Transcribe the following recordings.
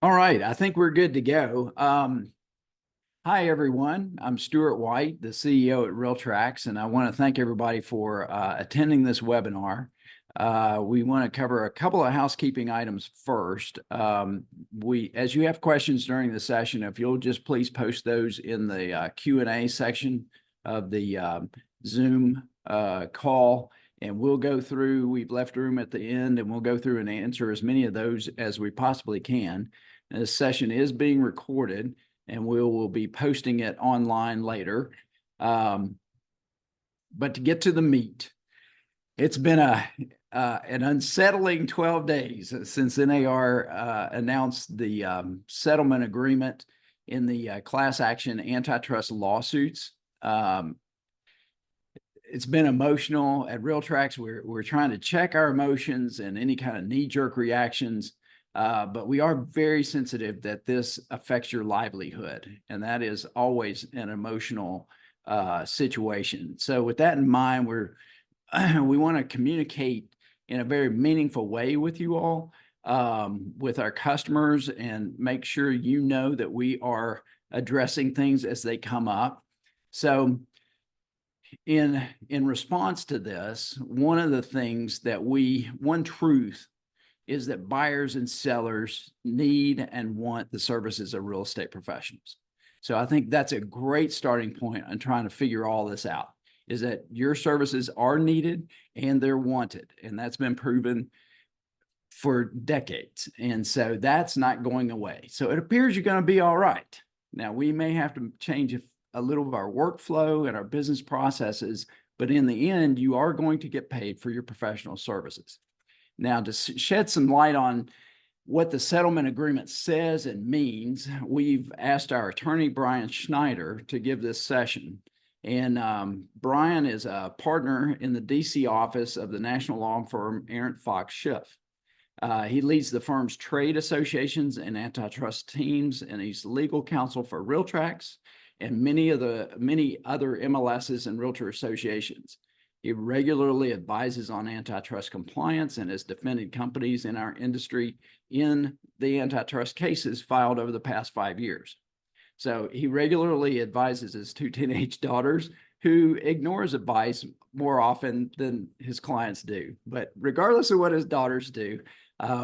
All right, I think we're good to go. Hi, everyone. I'm Stuart White, the CEO at RealTracs, and I want to thank everybody for attending this webinar. We want to cover a couple of housekeeping items first. As you have questions during the session, if you'll just please post those in the Q&A section of the Zoom call, and we'll go through. We've left room at the end, and we'll go through and answer as many of those as we possibly can. And this session is being recorded, and we will be posting it online later. But to get to the meat, it's been an unsettling 12 days since NAR announced the settlement agreement in the class action antitrust lawsuits. It's been emotional. At RealTracs, we're trying to check our emotions and any kind of knee-jerk reactions. But we are very sensitive that this affects your livelihood, and that is always an emotional situation. So with that in mind, we want to communicate in a very meaningful way with you all, with our customers, and make sure you know that we are addressing things as they come up. So in response to this, one of the things one truth is that buyers and sellers need and want the services of real estate professionals. So I think that's a great starting point on trying to figure all this out, is that your services are needed and they're wanted. And that's been proven for decades. And so that's not going away. So it appears you're going to be all right. Now, we may have to change a little of our workflow and our business processes, but in the end, you are going to get paid for your professional services. Now, to shed some light on what the settlement agreement says and means, we've asked our attorney, Brian Schneider, to give this session. And Brian is a partner in the DC office of the national law firm Arent Fox Schiff. He leads the firm's trade associations and antitrust teams, and he's legal counsel for RealTracs and many other MLSs and realtor associations. He regularly advises on antitrust compliance and has defended companies in our industry in the antitrust cases filed over the past 5 years. So he regularly advises his 2 teenage daughters, who ignores advice more often than his clients do. But regardless of what his daughters do,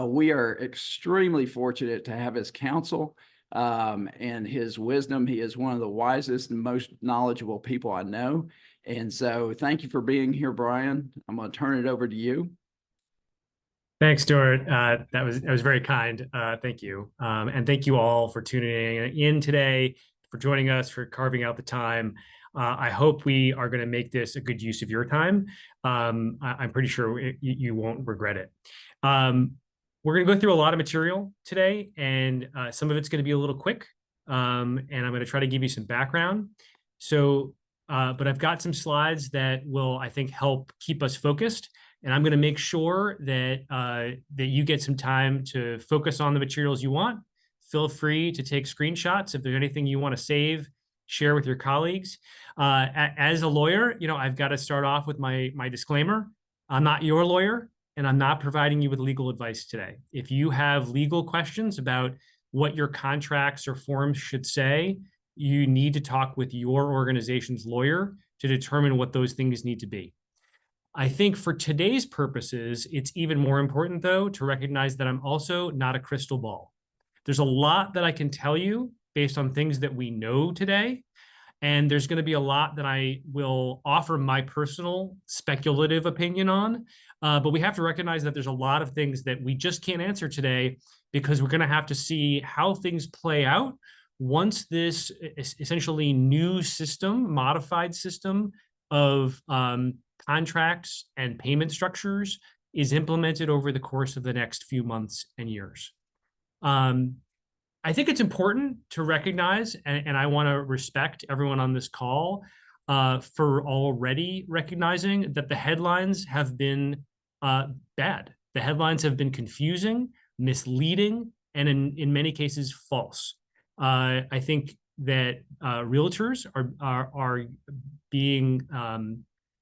we are extremely fortunate to have his counsel and his wisdom. He is one of the wisest and most knowledgeable people I know. And so thank you for being here, Brian. I'm going to turn it over to you. Thanks, Stuart. That was very kind. Thank you. And thank you all for tuning in today, for joining us, for carving out the time. I hope we are going to make this a good use of your time. I'm pretty sure you won't regret it. We're going to go through a lot of material today, and some of it's going to be a little quick. And I'm going to try to give you some background. So, but I've got some slides that will, I think, help keep us focused. And I'm going to make sure that that you get some time to focus on the materials you want. Feel free to take screenshots if there's anything you want to save, share with your colleagues. As a lawyer, I've got to start off with my disclaimer. I'm not your lawyer, and I'm not providing you with legal advice today. If you have legal questions about what your contracts or forms should say, you need to talk with your organization's lawyer to determine what those things need to be. I think for today's purposes, it's even more important, though, to recognize that I'm also not a crystal ball. There's a lot that I can tell you based on things that we know today, and there's going to be a lot that I will offer my personal speculative opinion on, but we have to recognize that there's a lot of things that we just can't answer today, because we're going to have to see how things play out once this essentially new system, modified system of contracts and payment structures is implemented over the course of the next few months and years. I think it's important to recognize, and I want to respect everyone on this call for already recognizing that the headlines have been bad. The headlines have been confusing, misleading, and in many cases false. I think that realtors are being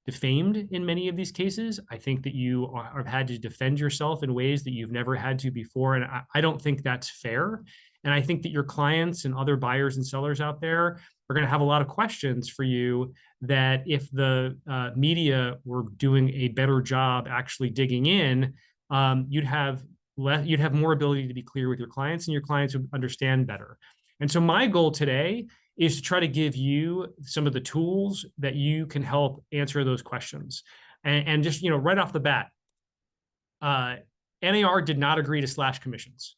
defamed in many of these cases. I think that you have had to defend yourself in ways that you've never had to before. And I don't think that's fair. And I think that your clients and other buyers and sellers out there are going to have a lot of questions for you that if the media were doing a better job actually digging in, you'd have more ability to be clear with your clients, and your clients would understand better. And so my goal today is to try to give you some of the tools that you can help answer those questions. And just, right off the bat, NAR did not agree to slash commissions.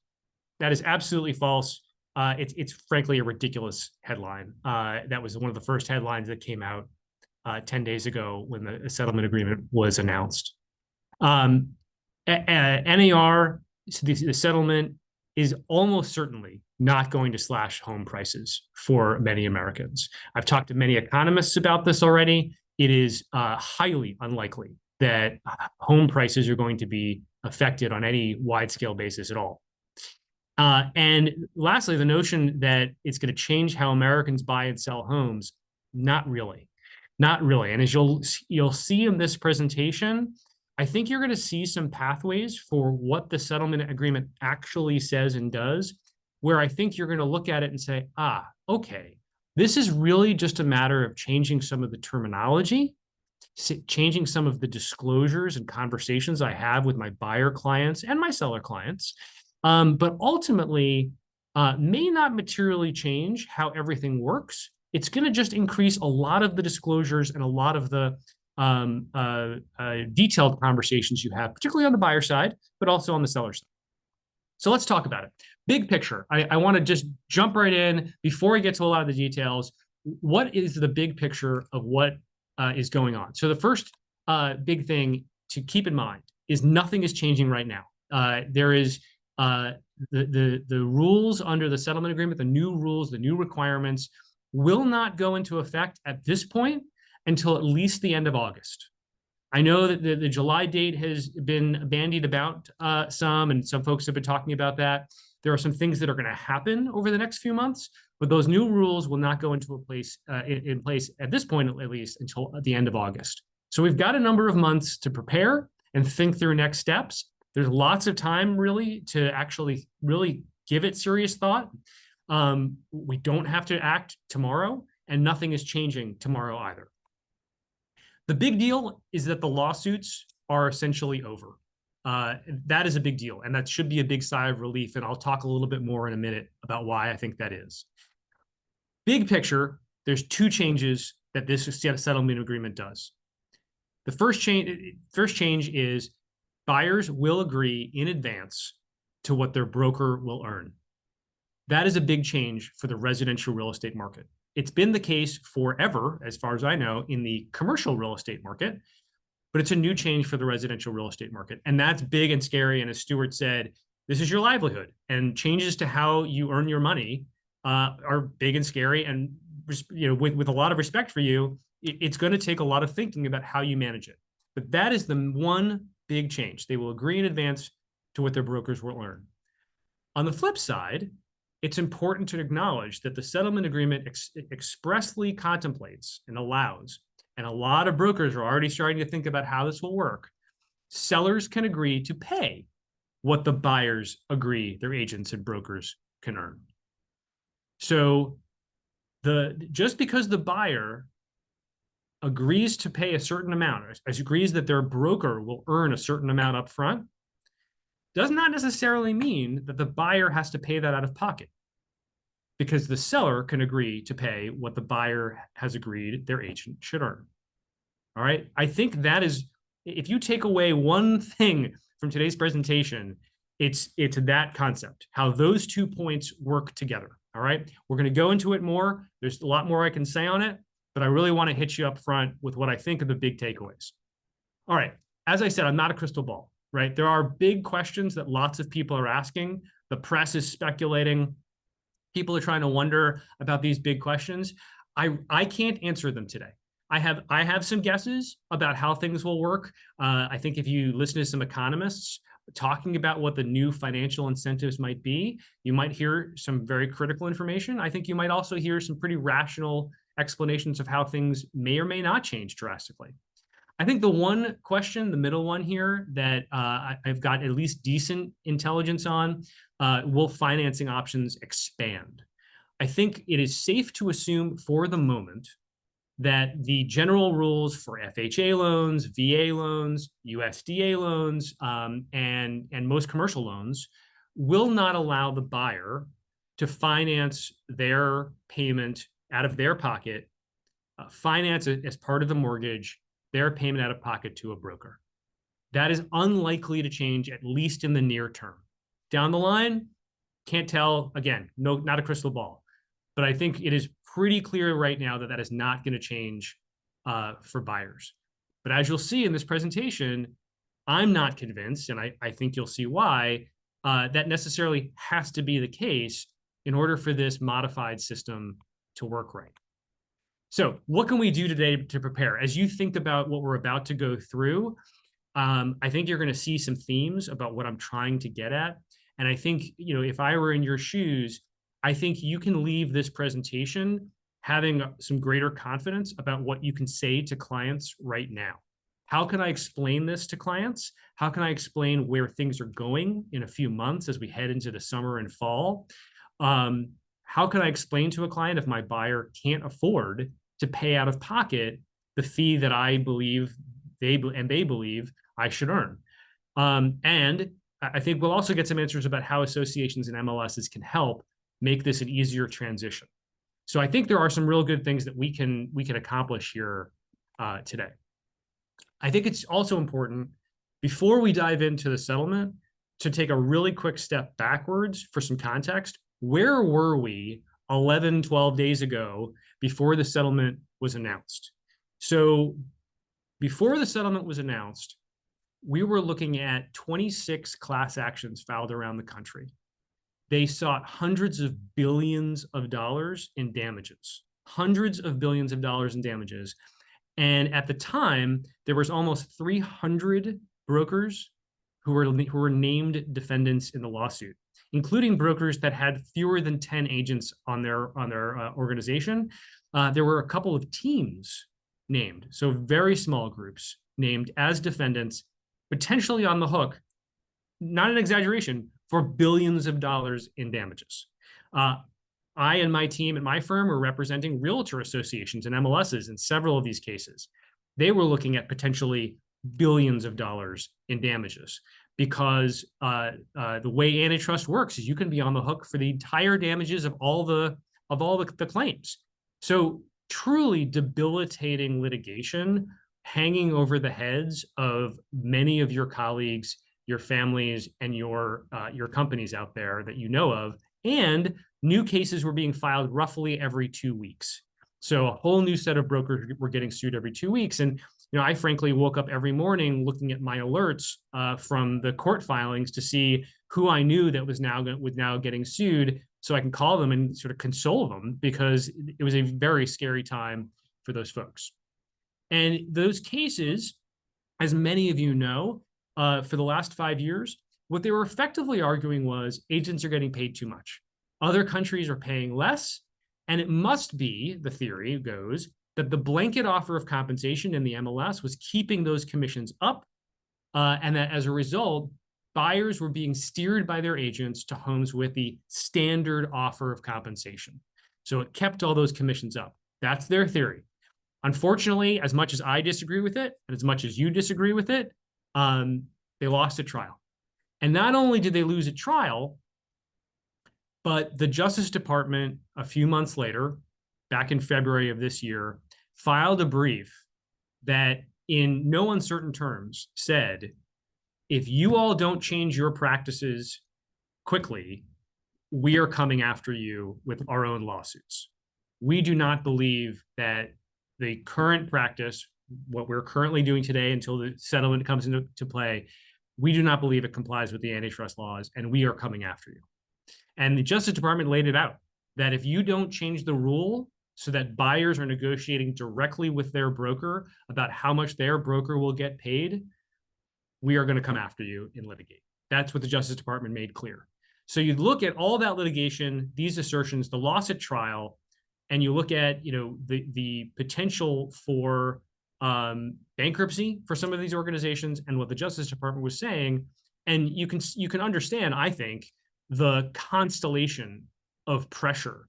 That is absolutely false. It's frankly a ridiculous headline. That was one of the first headlines that came out 10 days ago when the settlement agreement was announced. NAR, the settlement, is almost certainly not going to slash home prices for many Americans. I've talked to many economists about this already. It is highly unlikely that home prices are going to be affected on any wide-scale basis at all. And lastly, the notion that it's going to change how Americans buy and sell homes, not really. Not really. And as you'll see in this presentation, I think you're going to see some pathways for what the settlement agreement actually says and does, where I think you're going to look at it and say, okay, this is really just a matter of changing some of the terminology, changing some of the disclosures and conversations I have with my buyer clients and my seller clients, but ultimately may not materially change how everything works. It's going to just increase a lot of the disclosures and a lot of the detailed conversations you have, particularly on the buyer side, but also on the seller side. So let's talk about it. Big picture. I want to just jump right in before we get to a lot of the details. What is the big picture of what is going on? So the first big thing to keep in mind is nothing is changing right now. There is the rules under the settlement agreement, the new rules, the new requirements will not go into effect at this point until at least the end of August. I know that the July date has been bandied about some, and some folks have been talking about that. There are some things that are going to happen over the next few months, but those new rules will not go into in place at this point, at least until the end of August. So we've got a number of months to prepare and think through next steps. There's lots of time really to actually really give it serious thought. We don't have to act tomorrow, and nothing is changing tomorrow either. The big deal is that the lawsuits are essentially over. That is a big deal, and that should be a big sigh of relief, and I'll talk a little bit more in a minute about why I think that is. Big picture, there's two changes that this settlement agreement does. The first change is buyers will agree in advance to what their broker will earn. That is a big change for the residential real estate market. It's been the case forever, as far as I know, in the commercial real estate market, but it's a new change for the residential real estate market. And that's big and scary. And as Stuart said, this is your livelihood, and changes to how you earn your money are big and scary. And with a lot of respect for you, it's going to take a lot of thinking about how you manage it. But that is the one big change. They will agree in advance to what their brokers will earn. On the flip side, it's important to acknowledge that the settlement agreement expressly contemplates and allows, and a lot of brokers are already starting to think about how this will work. Sellers can agree to pay what the buyers agree their agents and brokers can earn. So just because the buyer agrees to pay a certain amount, agrees that their broker will earn a certain amount up front, does not necessarily mean that the buyer has to pay that out of pocket, because the seller can agree to pay what the buyer has agreed their agent should earn. All right. I think that is, if you take away one thing from today's presentation, it's that concept, how those 2 points work together. All right. We're going to go into it more. There's a lot more I can say on it, but I really want to hit you up front with what I think are the big takeaways. All right. As I said, I'm not a crystal ball, right? There are big questions that lots of people are asking. The press is speculating. People are trying to wonder about these big questions. I can't answer them today. I have some guesses about how things will work. I think if you listen to some economists talking about what the new financial incentives might be, you might hear some very critical information. I think you might also hear some pretty rational explanations of how things may or may not change drastically. I think the one question, the middle one here, that I've got at least decent intelligence on, will financing options expand? I think it is safe to assume for the moment that the general rules for FHA loans, VA loans, USDA loans, and most commercial loans will not allow the buyer to finance their payment out of their pocket, finance it as part of the mortgage, their payment out of pocket to a broker. That is unlikely to change, at least in the near term. Down the line, can't tell. Again, no, not a crystal ball. But I think it is pretty clear right now that that is not going to change for buyers. But as you'll see in this presentation, I'm not convinced, and I think you'll see why, that necessarily has to be the case in order for this modified system to work right. So what can we do today to prepare? As you think about what we're about to go through, I think you're going to see some themes about what I'm trying to get at. And I think, if I were in your shoes, I think you can leave this presentation having some greater confidence about what you can say to clients right now. How can I explain this to clients? How can I explain where things are going in a few months as we head into the summer and fall? How can I explain to a client if my buyer can't afford to pay out of pocket the fee that I believe they believe I should earn? And I think we'll also get some answers about how associations and MLSs can help make this an easier transition. So I think there are some real good things that we can accomplish here today. I think it's also important, before we dive into the settlement, to take a really quick step backwards for some context. Where were we 11, 12 days ago before the settlement was announced? So before the settlement was announced, we were looking at 26 class actions filed around the country. They sought hundreds of billions of dollars in damages, hundreds of billions of dollars in damages. And at the time, there was almost 300 brokers who were named defendants in the lawsuit, including brokers that had fewer than 10 agents on their organization. There were a couple of teams named, so very small groups named as defendants, potentially on the hook, not an exaggeration, for billions of dollars in damages. I and my team at my firm were representing realtor associations and MLSs in several of these cases. They were looking at potentially billions of dollars in damages, because the way antitrust works is you can be on the hook for the entire damages of all the claims. So truly debilitating litigation hanging over the heads of many of your colleagues, your families, and your companies out there that you know of. And new cases were being filed roughly every 2 weeks. So a whole new set of brokers were getting sued every 2 weeks. And I frankly woke up every morning looking at my alerts from the court filings to see who I knew that was now getting sued, so I can call them and sort of console them, because it was a very scary time for those folks. And those cases, as many of you know, for the last 5 years, what they were effectively arguing was agents are getting paid too much. Other countries are paying less, and it must be, the theory goes, that the blanket offer of compensation in the MLS was keeping those commissions up, and that as a result, buyers were being steered by their agents to homes with the standard offer of compensation. So it kept all those commissions up. That's their theory. Unfortunately, as much as I disagree with it, and as much as you disagree with it, they lost a trial. And not only did they lose a trial, but the Justice Department, a few months later, back in February of this year, filed a brief that, in no uncertain terms, said, if you all don't change your practices quickly, we are coming after you with our own lawsuits. We do not believe that the current practice, what we're currently doing today until the settlement comes into play, we do not believe it complies with the antitrust laws, and we are coming after you. And the Justice Department laid it out that if you don't change the rule so that buyers are negotiating directly with their broker about how much their broker will get paid, we are going to come after you and litigate. That's what the Justice Department made clear. So you look at all that litigation, these assertions, the loss at trial, and you look at the potential for bankruptcy for some of these organizations and what the Justice Department was saying. And you can understand, I think, the constellation of pressure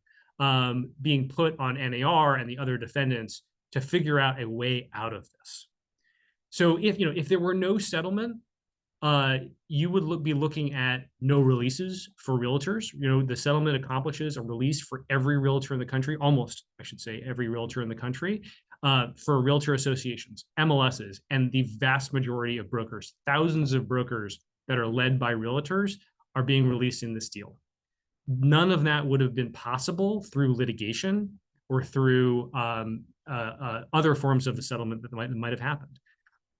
being put on NAR and the other defendants to figure out a way out of this. So if there were no settlement, you would be looking at no releases for realtors. The settlement accomplishes a release for every realtor in the country, almost, I should say, every realtor in the country, for realtor associations, MLSs, and the vast majority of brokers. Thousands of brokers that are led by realtors are being released in this deal. None of that would have been possible through litigation or through other forms of the settlement that might have happened.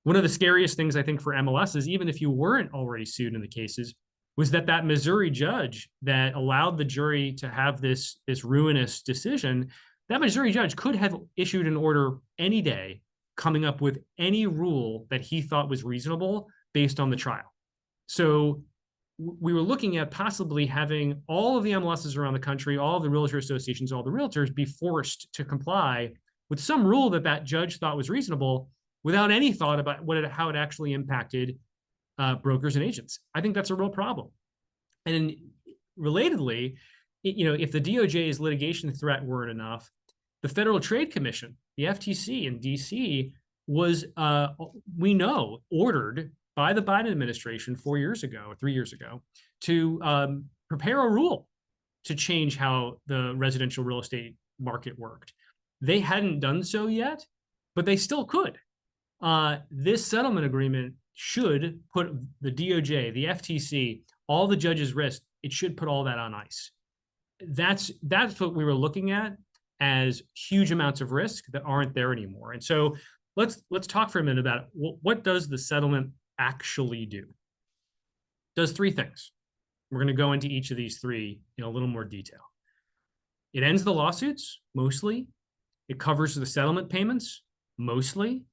One of the scariest things, I think, for MLSs, even if you weren't already sued in the cases, was that Missouri judge that allowed the jury to have this ruinous decision, that Missouri judge could have issued an order any day coming up with any rule that he thought was reasonable based on the trial. So we were looking at possibly having all of the MLSs around the country, all of the realtor associations, all the realtors be forced to comply with some rule that judge thought was reasonable without any thought about how it actually impacted brokers and agents. I think that's a real problem. And relatedly, if the DOJ's litigation threat weren't enough, the Federal Trade Commission, the FTC in DC, was, we know, ordered by the Biden administration 4 years ago, or 3 years ago, to prepare a rule to change how the residential real estate market worked. They hadn't done so yet, but they still could. This settlement agreement should put the DOJ, the FTC, all the judges' risk. It should put all that on ice. That's what we were looking at as huge amounts of risk that aren't there anymore. And so let's talk for a minute about what does the settlement actually do? It does three things. We're going to go into each of these three in a little more detail. It ends the lawsuits, mostly. It covers the settlement payments, mostly.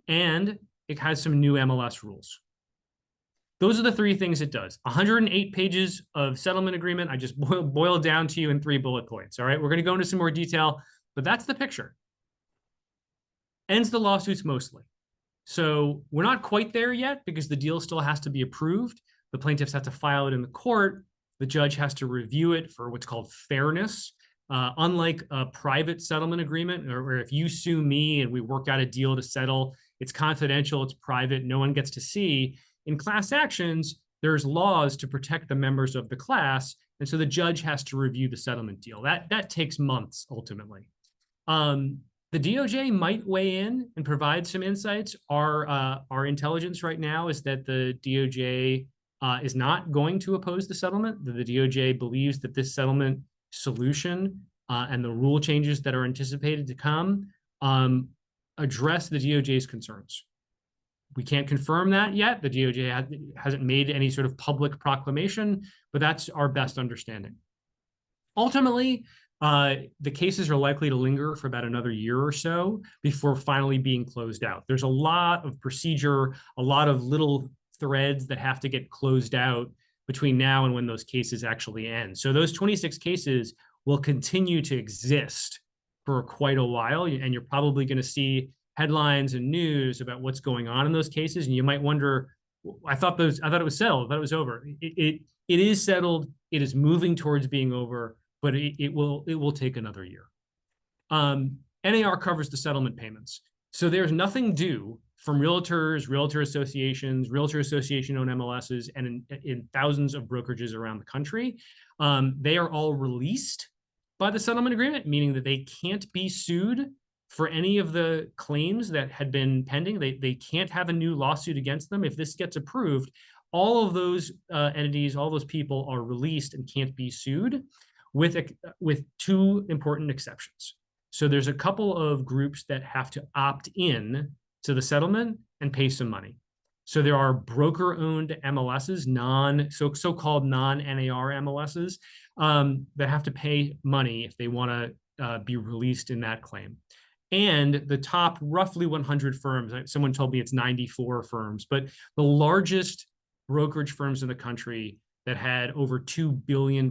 And it has some new MLS rules. Those are the three things it does. 108 pages of settlement agreement. I just boiled down to you in 3 bullet points. All right, we're going to go into some more detail, but that's the picture. Ends the lawsuits mostly. So we're not quite there yet because the deal still has to be approved. The plaintiffs have to file it in the court. The judge has to review it for what's called fairness. Unlike a private settlement agreement, or if you sue me and we work out a deal to settle, it's confidential, it's private, no one gets to see. In class actions, there's laws to protect the members of the class, and so the judge has to review the settlement deal. That takes months, ultimately. The DOJ might weigh in and provide some insights. Our intelligence right now is that the DOJ is not going to oppose the settlement. The DOJ believes that this settlement solution and the rule changes that are anticipated to come address the DOJ's concerns. We can't confirm that yet. The DOJ hasn't made any sort of public proclamation, but that's our best understanding. Ultimately, the cases are likely to linger for about another year or so before finally being closed out. There's a lot of procedure, a lot of little threads that have to get closed out between now and when those cases actually end. So those 26 cases will continue to exist for quite a while, and you're probably going to see headlines and news about what's going on in those cases. And you might wonder, I thought it was settled, I thought it was over. It is settled. It is moving towards being over, but it will take another year. NAR covers the settlement payments. So there's nothing due from realtors, realtor associations, realtor association-owned MLSs, and in thousands of brokerages around the country. They are all released by the settlement agreement, meaning that they can't be sued for any of the claims that had been pending. They can't have a new lawsuit against them. If this gets approved, all of those entities, all those people are released and can't be sued, with two important exceptions. So there's a couple of groups that have to opt in to the settlement and pay some money. So there are broker-owned MLSs, so-called non-NAR MLSs, that have to pay money if they want to be released in that claim. And the top roughly 100 firms, someone told me it's 94 firms, but the largest brokerage firms in the country that had over $2 billion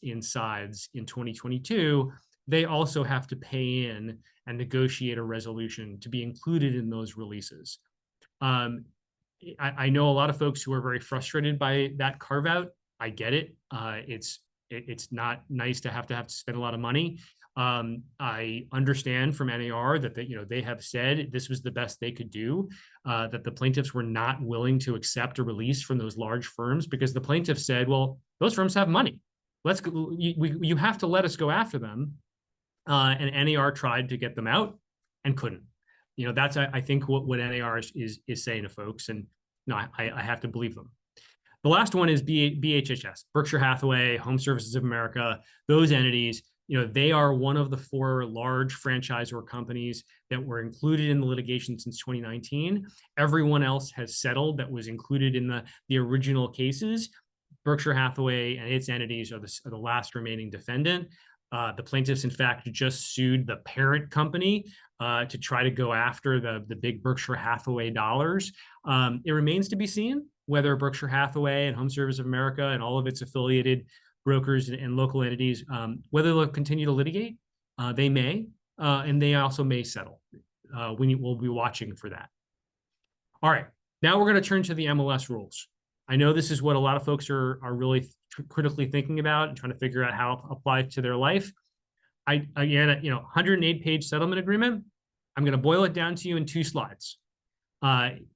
in size in 2022 they also have to pay in and negotiate a resolution to be included in those releases. I know a lot of folks who are very frustrated by that carve out. I get it. It's not nice to have to spend a lot of money. I understand from NAR that they have said this was the best they could do, that the plaintiffs were not willing to accept a release from those large firms because the plaintiffs said, well, those firms have money. Let's go, you have to let us go after them. And NAR tried to get them out and couldn't. That's I think what NAR is saying to folks, and I have to believe them. The last one is BHHS, Berkshire Hathaway, Home Services of America. Those entities, they are one of the 4 large franchisor companies that were included in the litigation since 2019. Everyone else has settled that was included in the original cases. Berkshire Hathaway and its entities are the last remaining defendant. The plaintiffs, in fact, just sued the parent company to try to go after the big Berkshire Hathaway dollars. It remains to be seen whether Berkshire Hathaway and Home Service of America and all of its affiliated brokers and local entities, whether they'll continue to litigate. They may, and they also may settle. We'll be watching for that. All right, now we're going to turn to the MLS rules. I know this is what a lot of folks are really critically thinking about and trying to figure out how it applies to their life. Again, 108-page settlement agreement. I'm going to boil it down to you in 2 slides.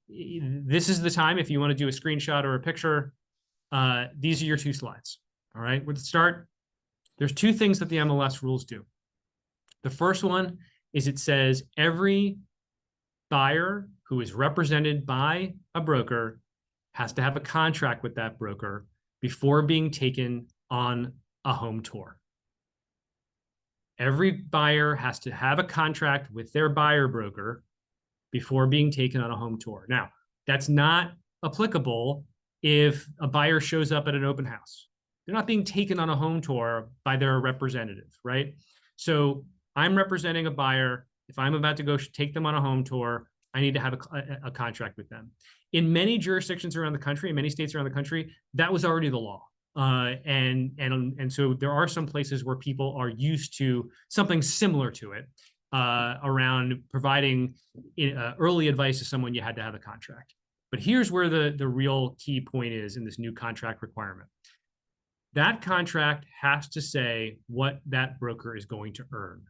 This is the time if you want to do a screenshot or a picture. These are your 2 slides. All right, let's start. There's 2 things that the MLS rules do. The first one is it says every buyer who is represented by a broker has to have a contract with that broker before being taken on a home tour. Every buyer has to have a contract with their buyer broker before being taken on a home tour. Now, that's not applicable if a buyer shows up at an open house. They're not being taken on a home tour by their representative, right? So I'm representing a buyer. If I'm about to go take them on a home tour, I need to have a contract with them. In many jurisdictions around the country, in many states around the country, that was already the law. And so there are some places where people are used to something similar to it around providing early advice to someone. You had to have a contract. But here's where the real key point is in this new contract requirement. That contract has to say what that broker is going to earn.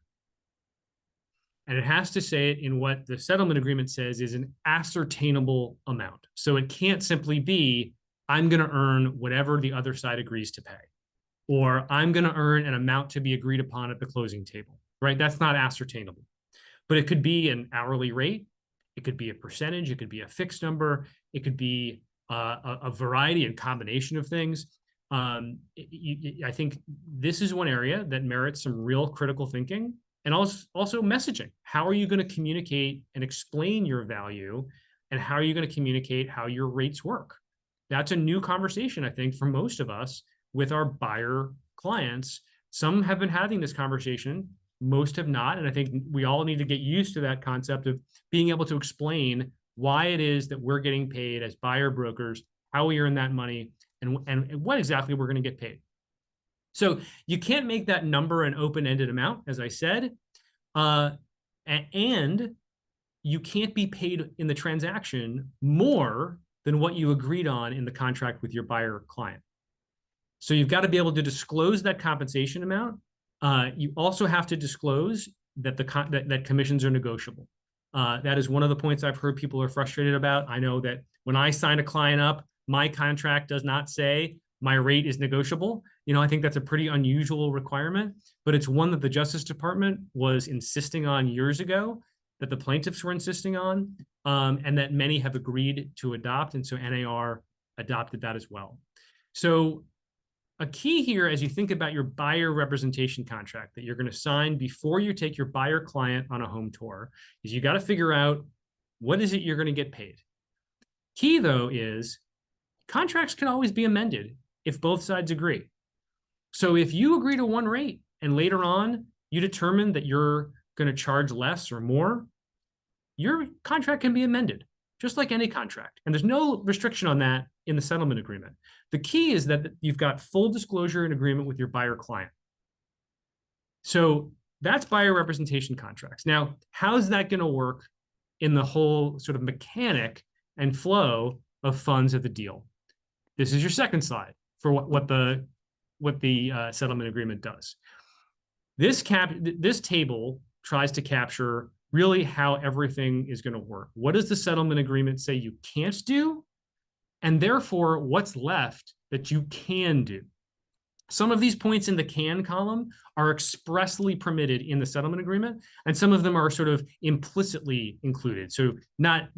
And it has to say it in what the settlement agreement says is an ascertainable amount. So it can't simply be, I'm going to earn whatever the other side agrees to pay, or I'm going to earn an amount to be agreed upon at the closing table, right? That's not ascertainable. But it could be an hourly rate. It could be a percentage. It could be a fixed number. It could be a variety and combination of things. I think this is one area that merits some real critical thinking. And also messaging. How are you going to communicate and explain your value? And how are you going to communicate how your rates work? That's a new conversation, I think, for most of us with our buyer clients. Some have been having this conversation, most have not. And I think we all need to get used to that concept of being able to explain why it is that we're getting paid as buyer brokers, how we earn that money, and what exactly we're going to get paid. So you can't make that number an open-ended amount, as I said, and you can't be paid in the transaction more than what you agreed on in the contract with your buyer client. So you've got to be able to disclose that compensation amount. You also have to disclose that that commissions are negotiable. That is one of the points I've heard people are frustrated about. I know that when I sign a client up, my contract does not say my rate is negotiable. I think that's a pretty unusual requirement, but it's one that the Justice Department was insisting on years ago, that the plaintiffs were insisting on, and that many have agreed to adopt. And so NAR adopted that as well. So a key here, as you think about your buyer representation contract that you're going to sign before you take your buyer client on a home tour, is you got to figure out what is it you're going to get paid. Key, though, is contracts can always be amended if both sides agree. So if you agree to one rate and later on you determine that you're going to charge less or more, your contract can be amended, just like any contract. And there's no restriction on that in the settlement agreement. The key is that you've got full disclosure and agreement with your buyer client. So That's buyer representation contracts. Now, how's that going to work in the whole sort of mechanic and flow of funds of the deal? This is your second slide for what the settlement agreement does. This table tries to capture really how everything is going to work. What does the settlement agreement say you can't do? And therefore, what's left that you can do? Some of these points in the can column are expressly permitted in the settlement agreement, and some of them are sort of implicitly included. So not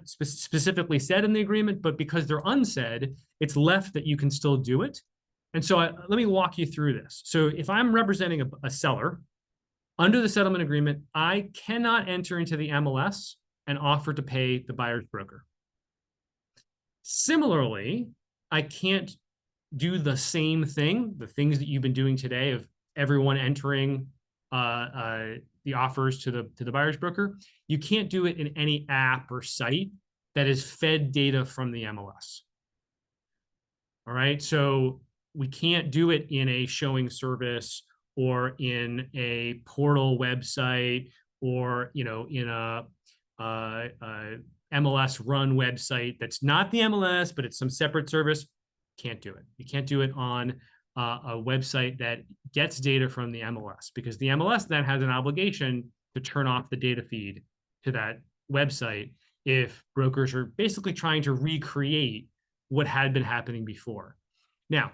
specifically said in the agreement, but because they're unsaid, it's left that you can still do it. And so let me walk you through this. So if I'm representing a seller, under the settlement agreement, I cannot enter into the MLS and offer to pay the buyer's broker. Similarly, I can't do the same thing, the things that you've been doing today of everyone entering the offers to the buyer's broker. You can't do it in any app or site that is fed data from the MLS. All right, so we can't do it in a showing service or in a portal website or in a MLS run website that's not the MLS, but it's some separate service. Can't do it. You can't do it on a website that gets data from the MLS, because the MLS then has an obligation to turn off the data feed to that website if brokers are basically trying to recreate what had been happening before. Now,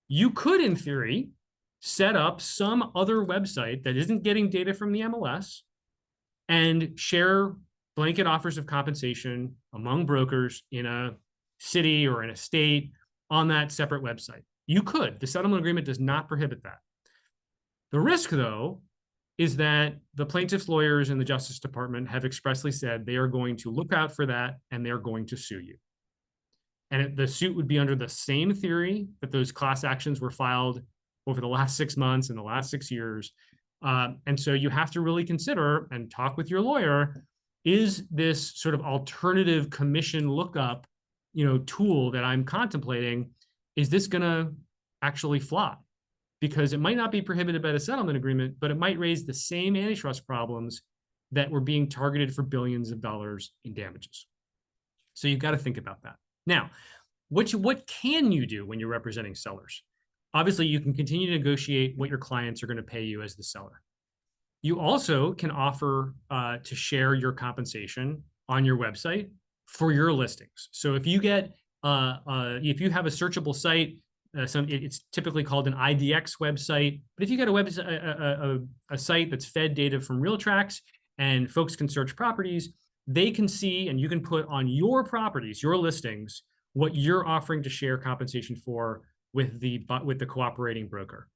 you could, in theory, set up some other website that isn't getting data from the MLS and share blanket offers of compensation among brokers in a city or in a state on that separate website. You could. The settlement agreement does not prohibit that. The risk, though, is that the plaintiff's lawyers in the Justice Department have expressly said they are going to look out for that and they're going to sue you. And the suit would be under the same theory that those class actions were filed over the last 6 months and the last 6 years. And so you have to really consider and talk with your lawyer, is this sort of alternative commission lookup tool that I'm contemplating, is this going to actually fly? Because it might not be prohibited by the settlement agreement, but it might raise the same antitrust problems that were being targeted for billions of dollars in damages. So you've got to think about that. Now, what can you do when you're representing sellers? Obviously, you can continue to negotiate what your clients are going to pay you as the seller. You also can offer to share your compensation on your website for your listings. So if you get if you have a searchable site, it's typically called an IDX website. But if you get a website, a site that's fed data from RealTracs and folks can search properties, they can see, and you can put on your properties, your listings, what you're offering to share compensation for with the cooperating broker.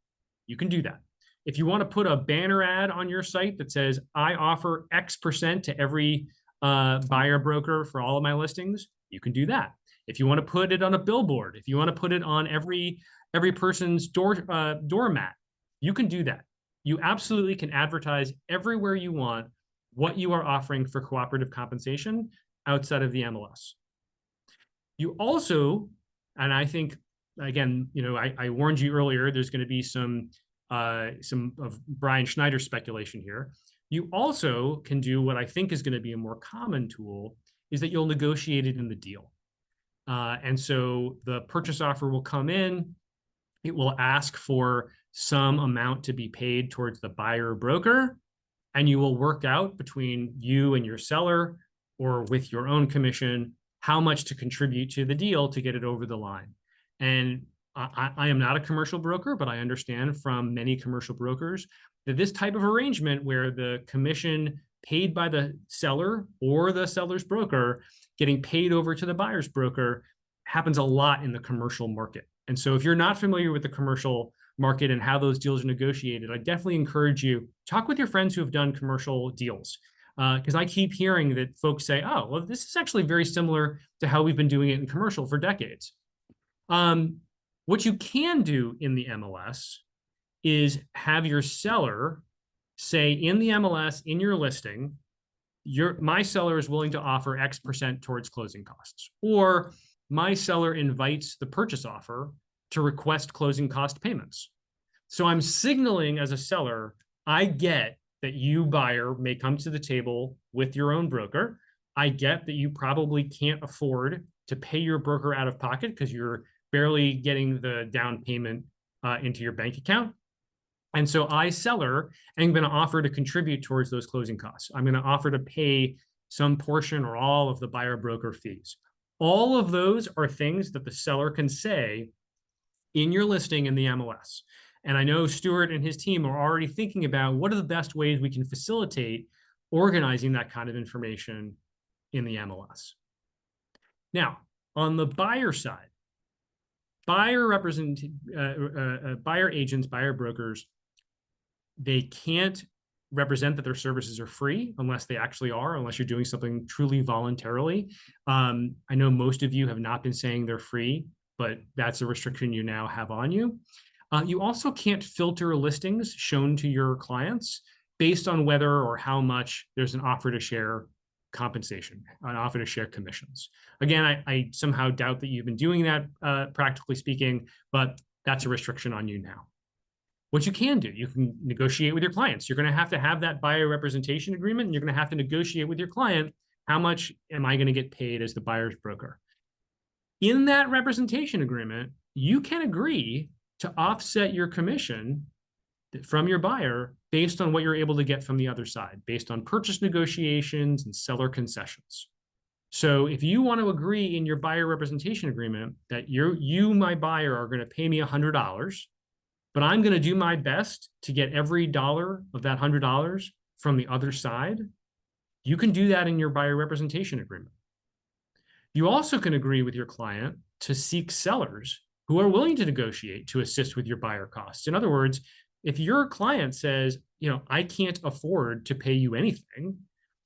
You can do that. If you want to put a banner ad on your site that says, I offer X% to every buyer broker for all of my listings, you can do that. If you want to put it on a billboard, if you want to put it on every person's doormat, you can do that. You absolutely can advertise everywhere you want what you are offering for cooperative compensation outside of the MLS. You also, and I think, again, I warned you earlier, there's going to be some of Brian Schneider's speculation here. You also can do what I think is going to be a more common tool, is that you'll negotiate it in the deal. And so the purchase offer will come in, it will ask for some amount to be paid towards the buyer broker, and you will work out between you and your seller, or with your own commission, how much to contribute to the deal to get it over the line. And I am not a commercial broker, but I understand from many commercial brokers that this type of arrangement, where the commission paid by the seller or the seller's broker getting paid over to the buyer's broker, happens a lot in the commercial market. And so if you're not familiar with the commercial market and how those deals are negotiated, I definitely encourage you, talk with your friends who have done commercial deals. Because I keep hearing that folks say, oh, well, this is actually very similar to how we've been doing it in commercial for decades. What you can do in the MLS is have your seller say in the MLS, in your listing, my seller is willing to offer X% towards closing costs, or my seller invites the purchase offer to request closing cost payments. So I'm signaling as a seller, I get that you, buyer, may come to the table with your own broker. I get that you probably can't afford to pay your broker out of pocket because you're barely getting the down payment into your bank account. And so I, seller, am going to offer to contribute towards those closing costs. I'm going to offer to pay some portion or all of the buyer broker fees. All of those are things that the seller can say in your listing in the MLS. And I know Stuart and his team are already thinking about what are the best ways we can facilitate organizing that kind of information in the MLS. Now, on the buyer side, buyer agents, buyer brokers, they can't represent that their services are free unless they actually are, unless you're doing something truly voluntarily. I know most of you have not been saying they're free, but that's a restriction you now have on you. You also can't filter listings shown to your clients based on whether or how much there's an offer to share compensation, an offer to share commissions. Again, I somehow doubt that you've been doing that, practically speaking, but that's a restriction on you now. What you can do, you can negotiate with your clients. You're going to have that buyer representation agreement, and you're going to have to negotiate with your client, how much am I going to get paid as the buyer's broker? In that representation agreement, you can agree to offset your commission from your buyer based on what you're able to get from the other side, based on purchase negotiations and seller concessions. So if you want to agree in your buyer representation agreement that you, my buyer, are going to pay me $100, but I'm going to do my best to get every dollar of that $100 from the other side, you can do that in your buyer representation agreement. You also can agree with your client to seek sellers who are willing to negotiate to assist with your buyer costs. In other words, if your client says, I can't afford to pay you anything,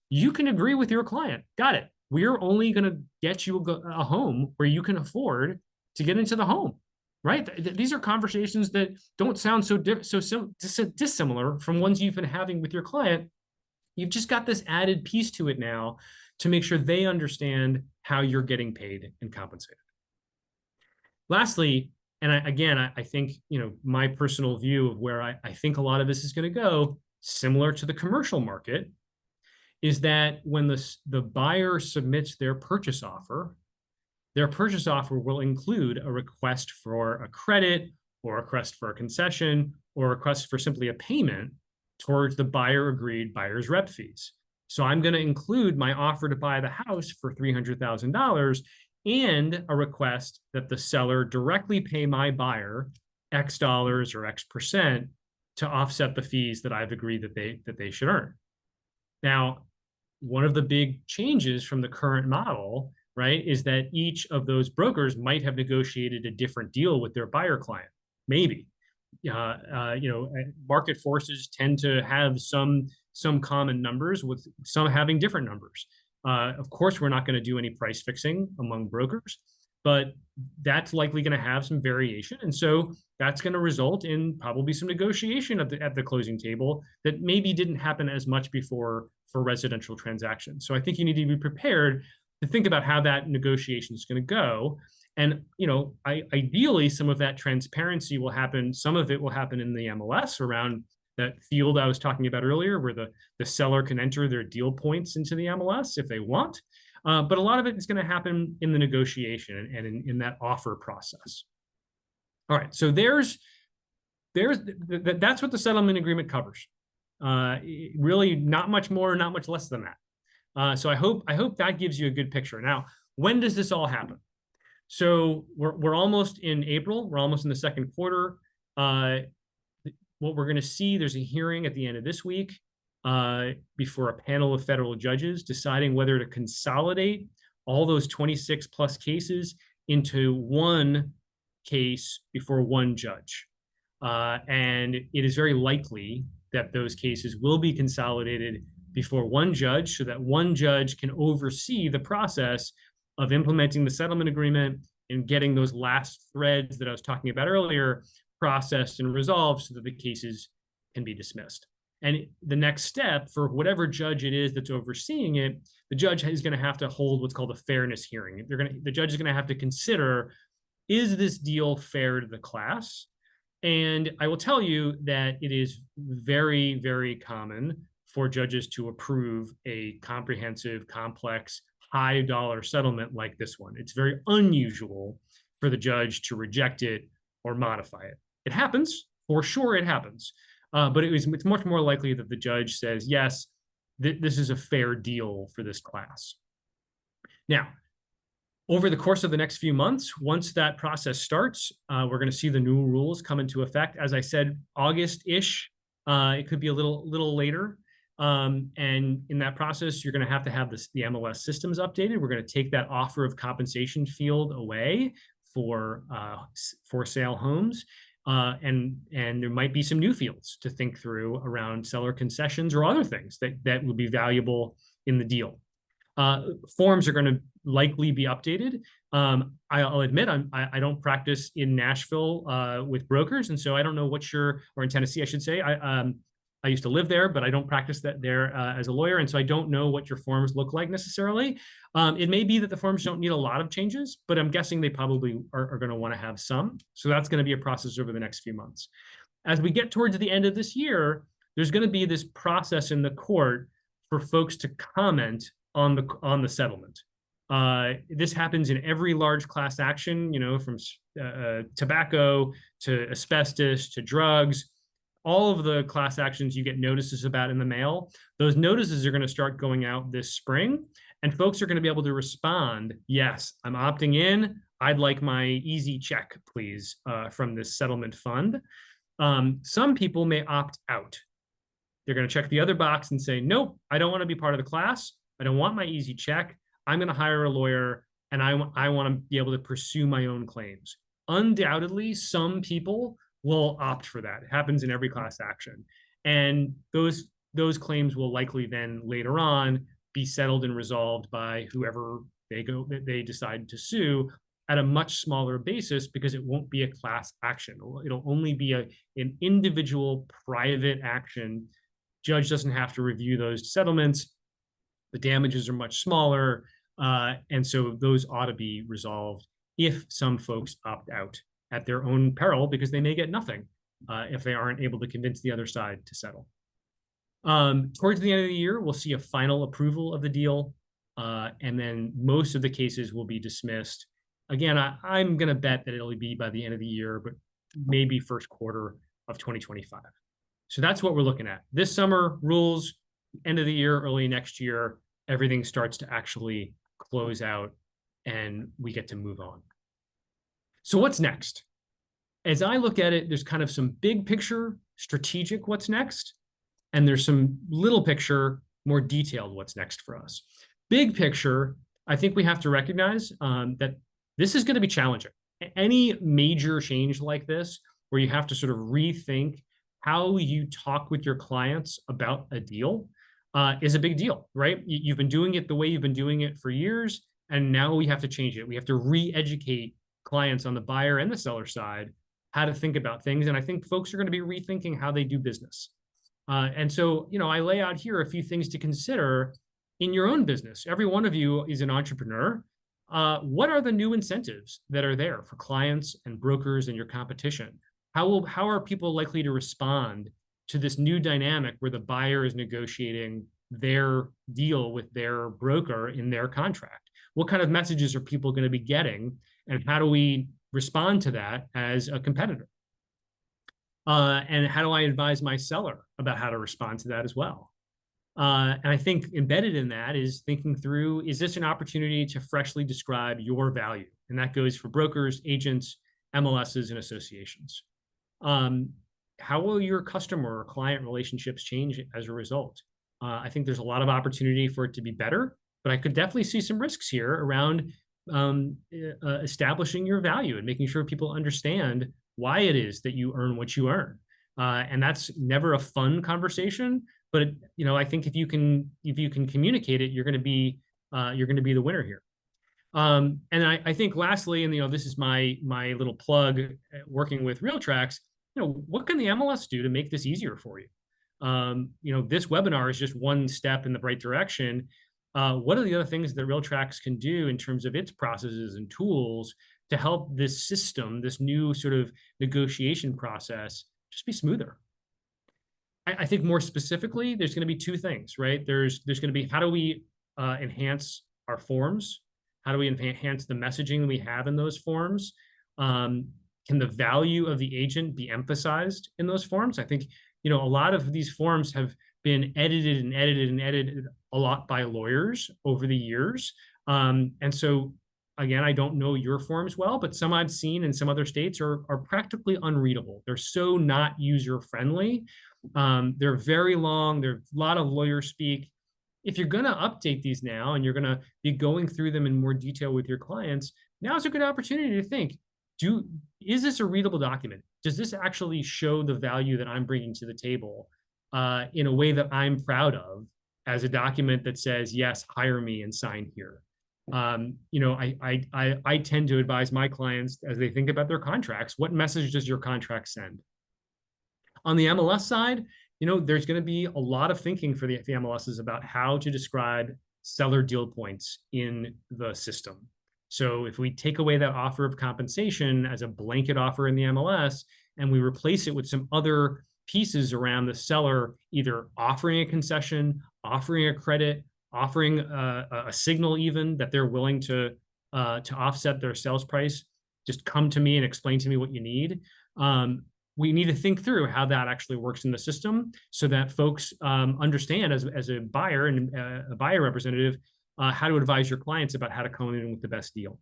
you can agree with your client. Got it. We're only going to get you a home where you can afford to get into the home, right? These are conversations that don't sound so dissimilar from ones you've been having with your client. You've just got this added piece to it now to make sure they understand how you're getting paid and compensated. Lastly, and I think, my personal view of where I think a lot of this is going to go, similar to the commercial market, is that when the buyer submits their purchase offer will include a request for a credit or a request for a concession or a request for simply a payment towards the buyer agreed buyer's rep fees. So I'm going to include my offer to buy the house for $300,000 and a request that the seller directly pay my buyer X dollars or X percent to offset the fees that I've agreed that they should earn. Now, one of the big changes from the current model, right, is that each of those brokers might have negotiated a different deal with their buyer client. Maybe, market forces tend to have some common numbers, with some having different numbers. Of course, we're not going to do any price fixing among brokers, but that's likely going to have some variation. And so that's going to result in probably some negotiation at the closing table that maybe didn't happen as much before for residential transactions. So I think you need to be prepared to think about how that negotiation is going to go. And, ideally, some of that transparency will happen. Some of it will happen in the MLS around that field I was talking about earlier, where the seller can enter their deal points into the MLS if they want. But a lot of it is going to happen in the negotiation and in that offer process. All right, so that's what the settlement agreement covers. Really, not much more, not much less than that. So I hope that gives you a good picture. Now, when does this all happen? So we're almost in April. We're almost in the second quarter. What we're going to see, there's a hearing at the end of this week before a panel of federal judges deciding whether to consolidate all those 26 plus cases into one case before one judge. And it is very likely that those cases will be consolidated before one judge so that one judge can oversee the process of implementing the settlement agreement and getting those last threads that I was talking about earlier processed and resolved so that the cases can be dismissed. And the next step for whatever judge it is that's overseeing it, the judge is going to have to hold what's called a fairness hearing. The judge is going to have to consider, is this deal fair to the class? And I will tell you that it is very, very common for judges to approve a comprehensive, complex, high dollar settlement like this one. It's very unusual for the judge to reject it or modify it. It happens, for sure it happens. But it's much more likely that the judge says, yes, this is a fair deal for this class. Now, over the course of the next few months, once that process starts, we're going to see the new rules come into effect. As I said, August-ish. It could be a little later. And in that process, you're going to have the MLS systems updated. We're going to take that offer of compensation field away for sale homes. And there might be some new fields to think through around seller concessions or other things that would be valuable in the deal. Forms are going to likely be updated. I'll admit I don't practice in Nashville with brokers, and so I don't know or in Tennessee, I should say. I used to live there, but I don't practice that there as a lawyer, and so I don't know what your forms look like necessarily. It may be that the forms don't need a lot of changes, but I'm guessing they probably are going to want to have some. So that's going to be a process over the next few months. As we get towards the end of this year, there's going to be this process in the court for folks to comment on the settlement. This happens in every large class action, from tobacco to asbestos to drugs. All of the class actions you get notices about in the mail. Those notices are going to start going out this spring, and folks are going to be able to respond, yes, I'm opting in. I'd like my easy check, please, from this settlement fund. Some people may opt out. They're going to check the other box and say, nope, I don't want to be part of the class. I don't want my easy check. I'm going to hire a lawyer, and I want to be able to pursue my own claims. Undoubtedly, some people will opt for that. It happens in every class action. And those claims will likely then later on be settled and resolved by whoever they decide to sue at a much smaller basis, because it won't be a class action. It'll only be an individual private action. Judge doesn't have to review those settlements. The damages are much smaller, and so those ought to be resolved if some folks opt out at their own peril, because they may get nothing if they aren't able to convince the other side to settle. Towards the end of the year, we'll see a final approval of the deal, and then most of the cases will be dismissed. Again, I'm going to bet that it'll be by the end of the year, but maybe first quarter of 2025. So that's what we're looking at. This summer, rules, end of the year, early next year, everything starts to actually close out and we get to move on. So what's next? As I look at it, there's kind of some big picture, strategic what's next, and there's some little picture, more detailed what's next for us. Big picture, I think we have to recognize that this is going to be challenging. Any major change like this, where you have to sort of rethink how you talk with your clients about a deal, is a big deal, right? You've been doing it the way you've been doing it for years, and now we have to change it. We have to re-educate clients on the buyer and the seller side how to think about things. And I think folks are going to be rethinking how they do business. And so, I lay out here a few things to consider in your own business. Every one of you is an entrepreneur. What are the new incentives that are there for clients and brokers and your competition? How are people likely to respond to this new dynamic where the buyer is negotiating their deal with their broker in their contract? What kind of messages are people going to be getting, and how do we respond to that as a competitor? And how do I advise my seller about how to respond to that as well? And I think embedded in that is thinking through, is this an opportunity to freshly describe your value? And that goes for brokers, agents, MLSs, and associations. How will your customer or client relationships change as a result? I think there's a lot of opportunity for it to be better, but I could definitely see some risks here around establishing your value and making sure people understand why it is that you earn what you earn. And that's never a fun conversation, but I think if you can communicate it, you're going to be the winner here. And I think lastly, and this is my little plug, working with RealTracs, what can the MLS do to make this easier for you? This webinar is just one step in the right direction. What are the other things that RealTracs can do in terms of its processes and tools to help this system, this new sort of negotiation process, just be smoother. I think more specifically, there's going to be two things, right? There's going to be, how do we enhance our forms? How do we enhance the messaging we have in those forms? Can the value of the agent be emphasized in those forms? I think, a lot of these forms have been edited and edited and edited a lot by lawyers over the years. And so, again, I don't know your forms well, but some I've seen in some other states are practically unreadable. They're so not user friendly. They're very long. There's a lot of lawyer speak. If you're going to update these now and you're going to be going through them in more detail with your clients, now is a good opportunity to think, is this a readable document? Does this actually show the value that I'm bringing to the table in a way that I'm proud of, as a document that says, yes, hire me and sign here? I tend to advise my clients as they think about their contracts, what message does your contract send? On the MLS side, there's going to be a lot of thinking for the MLSs about how to describe seller deal points in the system. So if we take away that offer of compensation as a blanket offer in the MLS and we replace it with some other pieces around the seller, either offering a concession, offering a credit, offering a signal even that they're willing to offset their sales price, just come to me and explain to me what you need. We need to think through how that actually works in the system so that folks understand as a buyer and a buyer representative how to advise your clients about how to come in with the best deal.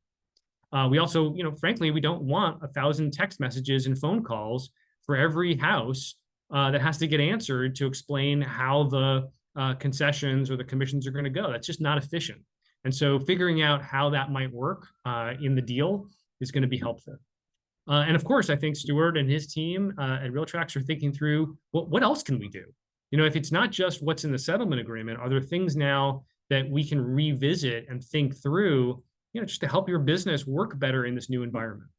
We also, frankly, we don't want 1,000 text messages and phone calls for every house that has to get answered to explain how the concessions or the commissions are going to go. That's just not efficient. And so figuring out how that might work in the deal is going to be helpful. And of course, I think Stuart and his team at RealTracs are thinking through, well, what else can we do? If it's not just what's in the settlement agreement, are there things now that we can revisit and think through, just to help your business work better in this new environment?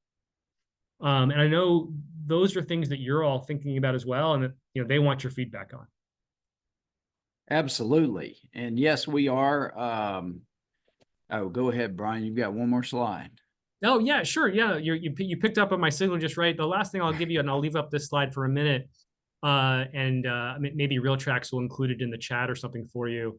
And I know those are things that you're all thinking about as well, and that they want your feedback on. Absolutely. And yes, we are. Oh, go ahead, Brian. You've got one more slide. Oh, yeah, sure. Yeah, you picked up on my signal just right. The last thing I'll give you, and I'll leave up this slide for a minute, and maybe RealTracs will include it in the chat or something for you.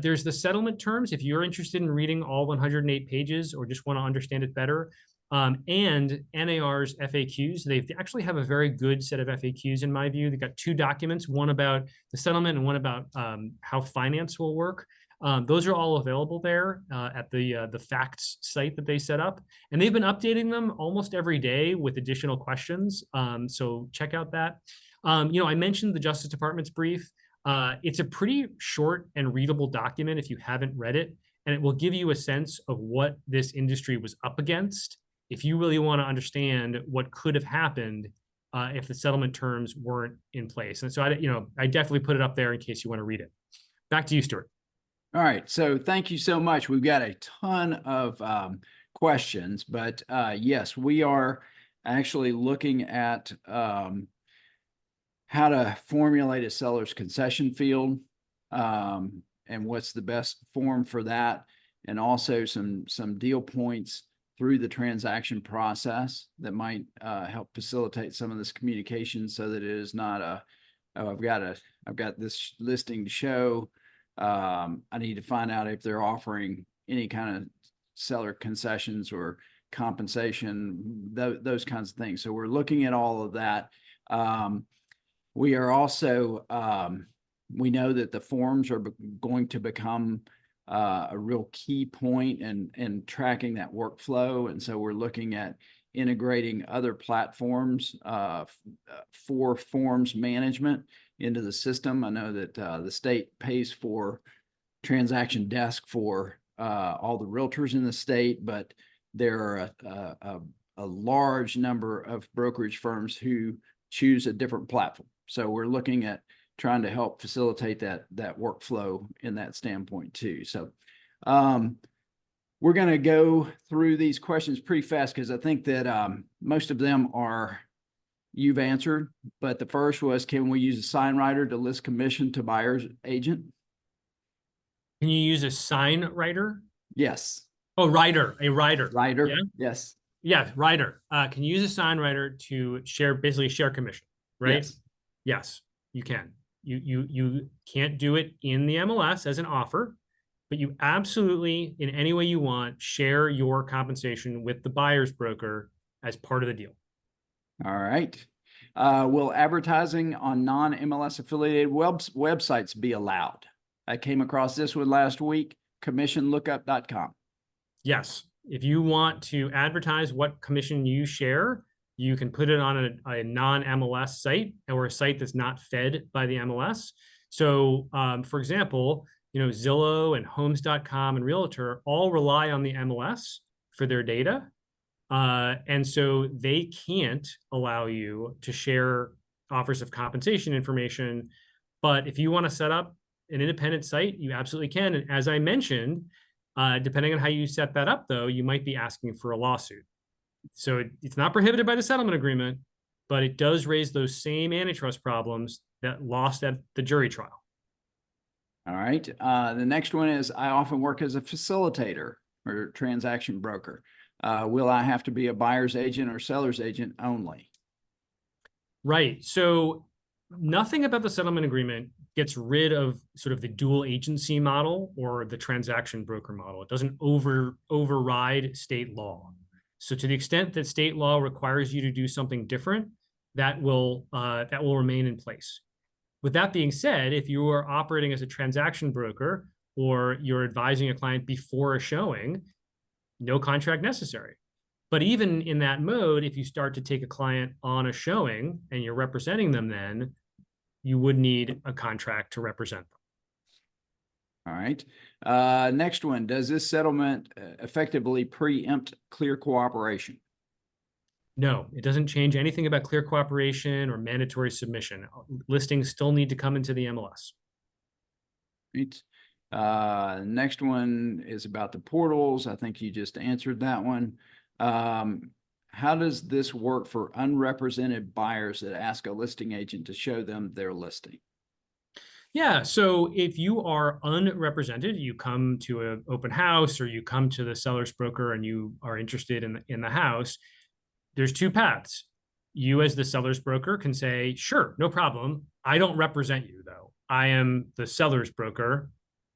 There's the settlement terms. If you're interested in reading all 108 pages or just want to understand it better, and NAR's FAQs, they actually have a very good set of FAQs in my view. They've got two documents, one about the settlement and one about how finance will work. Those are all available there at the facts site that they set up. And they've been updating them almost every day with additional questions. So check out that. I mentioned the Justice Department's brief. It's a pretty short and readable document if you haven't read it, and it will give you a sense of what this industry was up against if you really want to understand what could have happened if the settlement terms weren't in place. And so I definitely put it up there in case you want to read it. Back to you, Stuart. All right. So thank you so much. We've got a ton of questions, but yes, we are actually looking at how to formulate a seller's concession field and what's the best form for that, and also some deal points through the transaction process that might help facilitate some of this communication so that it is not I've got this listing to show. I need to find out if they're offering any kind of seller concessions or compensation, those kinds of things. So we're looking at all of that. We are also, we know that the forms are going to become a real key point in tracking that workflow. And so we're looking at integrating other platforms for forms management into the system. I know that the state pays for transaction desk for all the realtors in the state, but there are a large number of brokerage firms who choose a different platform. So we're looking at trying to help facilitate that workflow in that standpoint too. So we're going to go through these questions pretty fast because I think that most of them you've answered, but the first was, can we use a sign writer to list commission to buyer's agent? Can you use a sign writer? Yes. Oh, a writer. Writer, Yeah? yes. Yeah, writer. Can you use a sign writer to basically share commission, right? Yes. Yes, you can. You can't do it in the MLS as an offer, but you absolutely, in any way you want, share your compensation with the buyer's broker as part of the deal. All right. Will advertising on non-MLS affiliated websites be allowed? I came across this one last week, commissionlookup.com. Yes. If you want to advertise what commission you share, you can put it on a non-MLS site or a site that's not fed by the MLS. So, for example, Zillow and Homes.com and Realtor all rely on the MLS for their data. And so they can't allow you to share offers of compensation information. But if you want to set up an independent site, you absolutely can. And as I mentioned, depending on how you set that up, though, you might be asking for a lawsuit. So it's not prohibited by the settlement agreement, but it does raise those same antitrust problems that lost at the jury trial. All right. The next one is I often work as a facilitator or transaction broker. Will I have to be a buyer's agent or seller's agent only? Right. So nothing about the settlement agreement gets rid of sort of the dual agency model or the transaction broker model. It doesn't override state law. So to the extent that state law requires you to do something different, that will remain in place. With that being said, if you are operating as a transaction broker or you're advising a client before a showing, no contract necessary. But even in that mode, if you start to take a client on a showing and you're representing them, then you would need a contract to represent them. All right. Next one, does this settlement effectively preempt clear cooperation? No, it doesn't change anything about clear cooperation or mandatory submission. Listings still need to come into the MLS. Right. Next one is about the portals. I think you just answered that one. How does this work for unrepresented buyers that ask a listing agent to show them their listing? Yeah, so if you are unrepresented, you come to an open house or you come to the seller's broker and you are interested in the house, there's two paths. You as the seller's broker can say, sure, no problem. I don't represent you though. I am the seller's broker.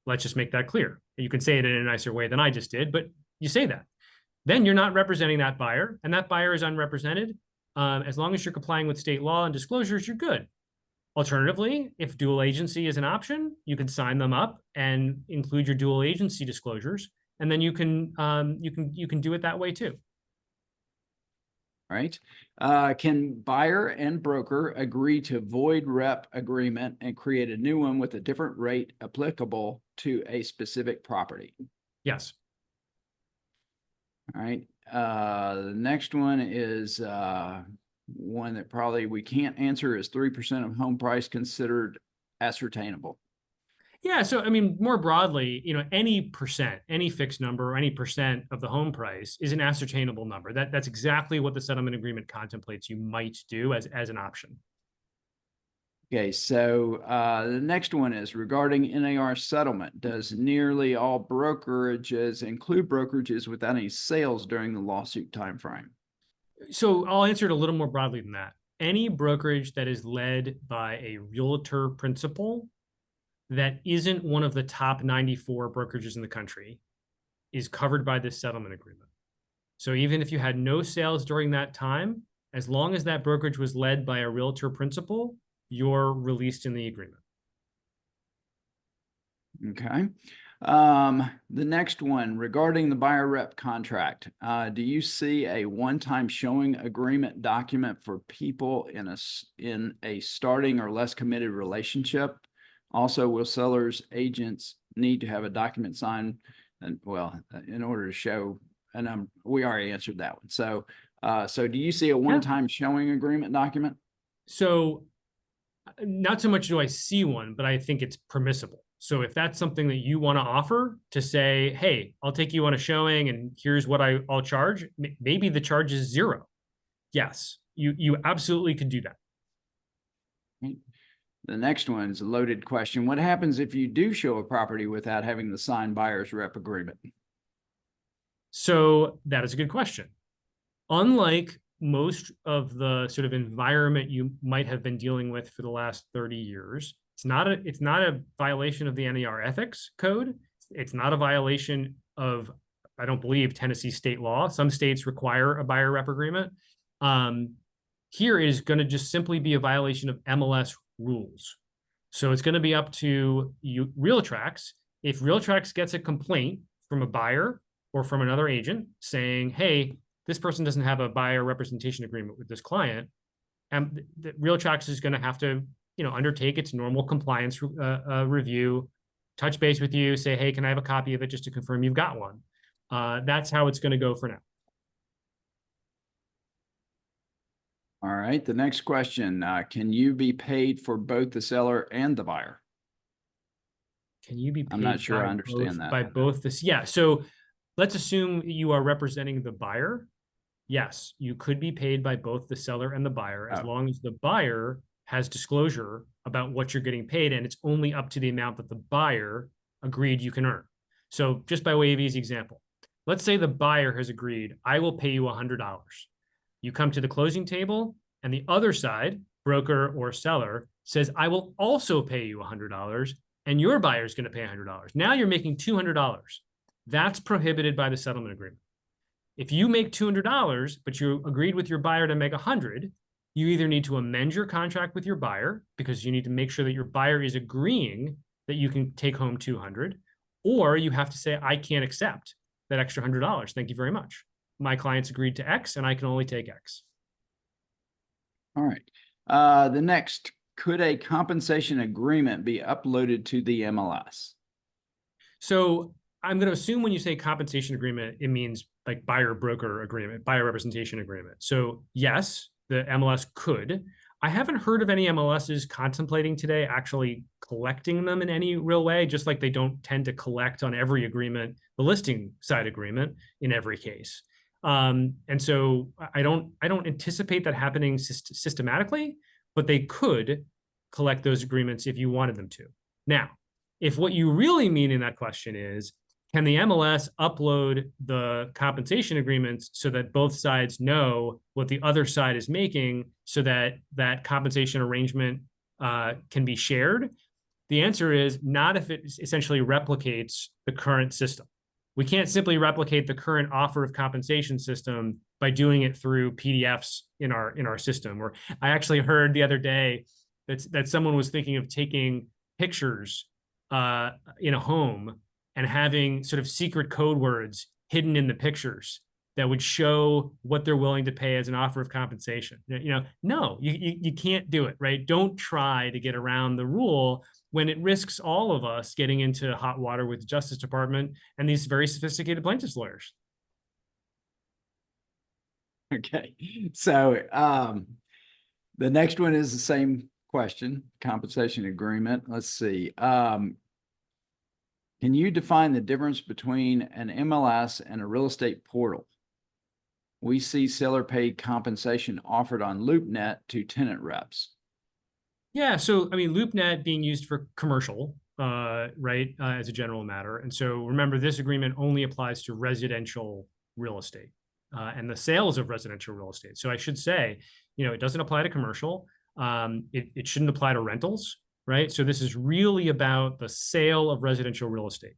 Let's just make that clear. You can say it in a nicer way than I just did, but you say that. Then you're not representing that buyer and that buyer is unrepresented. As long as you're complying with state law and disclosures, you're good. Alternatively, if dual agency is an option, you can sign them up and include your dual agency disclosures, and then you can do it that way too. Right. Can buyer and broker agree to void rep agreement and create a new one with a different rate applicable to a specific property? Yes. All right. The next one is one that probably we can't answer. Is 3% of home price considered ascertainable? Yeah. So, I mean, more broadly, any percent, any fixed number, or any percent of the home price is an ascertainable number. That's exactly what the settlement agreement contemplates you might do as an option. Okay, so the next one is regarding NAR settlement. Does nearly all brokerages include brokerages without any sales during the lawsuit timeframe? So I'll answer it a little more broadly than that. Any brokerage that is led by a realtor principal that isn't one of the top 94 brokerages in the country is covered by this settlement agreement. So even if you had no sales during that time, as long as that brokerage was led by a realtor principal, you're released in the agreement. Okay. The next one regarding the buyer rep contract. Do you see a one-time showing agreement document for people in a starting or less committed relationship? Also, will sellers agents need to have a document signed? And well, in order to show, and we already answered that one. So, so do you see a one-time showing agreement document? So not so much do I see one, but I think it's permissible. So if that's something that you want to offer to say, hey, I'll take you on a showing and here's what I'll charge, maybe the charge is zero. Yes, you absolutely could do that. The next one is a loaded question. What happens if you do show a property without having the signed buyer's rep agreement? So that is a good question. Unlike most of the sort of environment you might have been dealing with for the last 30 years, it's not a violation of the NAR ethics code. It's not a violation of, I don't believe, Tennessee state law. Some states require a buyer rep agreement. Here is going to just simply be a violation of MLS rules. So it's going to be up to you, RealTracs. If RealTracs gets a complaint from a buyer or from another agent saying, hey, this person doesn't have a buyer representation agreement with this client, and the RealTracs is going to have to, undertake its normal compliance review, touch base with you, say, hey, can I have a copy of it just to confirm you've got one? That's how it's going to go for now. All right. The next question, can you be paid for both the seller and the buyer? Can you be paid I'm not sure I understand that. By both this? Yeah. So let's assume you are representing the buyer. Yes, you could be paid by both the seller and the buyer as long as the buyer has disclosure about what you're getting paid, and it's only up to the amount that the buyer agreed you can earn. So just by way of easy example, let's say the buyer has agreed, I will pay you $100. You come to the closing table and the other side, broker or seller, says, I will also pay you $100 and your buyer is going to pay $100. Now you're making $200. That's prohibited by the settlement agreement. If you make $200, but you agreed with your buyer to make $100, you either need to amend your contract with your buyer because you need to make sure that your buyer is agreeing that you can take home $200, or you have to say, I can't accept that extra $100. Thank you very much. My clients agreed to X and I can only take X. All right. The next, could a compensation agreement be uploaded to the MLS? So I'm going to assume when you say compensation agreement, it means like buyer broker agreement, buyer representation agreement. So yes, the MLS could. I haven't heard of any MLSs contemplating today actually collecting them in any real way, just like they don't tend to collect on every agreement, the listing side agreement in every case. And so I don't anticipate that happening systematically, but they could collect those agreements if you wanted them to. Now, if what you really mean in that question is, can the MLS upload the compensation agreements so that both sides know what the other side is making so that that compensation arrangement can be shared? The answer is not if it essentially replicates the current system. We can't simply replicate the current offer of compensation system by doing it through PDFs in our system. Or I actually heard the other day that someone was thinking of taking pictures in a home and having sort of secret code words hidden in the pictures that would show what they're willing to pay as an offer of compensation. No, you can't do it, right? Don't try to get around the rule when it risks all of us getting into hot water with the Justice Department and these very sophisticated plaintiffs lawyers. Okay, so the next one is the same question, compensation agreement. Let's see. Can you define the difference between an MLS and a real estate portal? We see seller paid compensation offered on LoopNet to tenant reps. Yeah, so I mean, LoopNet being used for commercial, right, as a general matter. And so remember, this agreement only applies to residential real estate and the sales of residential real estate. So I should say, it doesn't apply to commercial. It shouldn't apply to rentals, right? So this is really about the sale of residential real estate.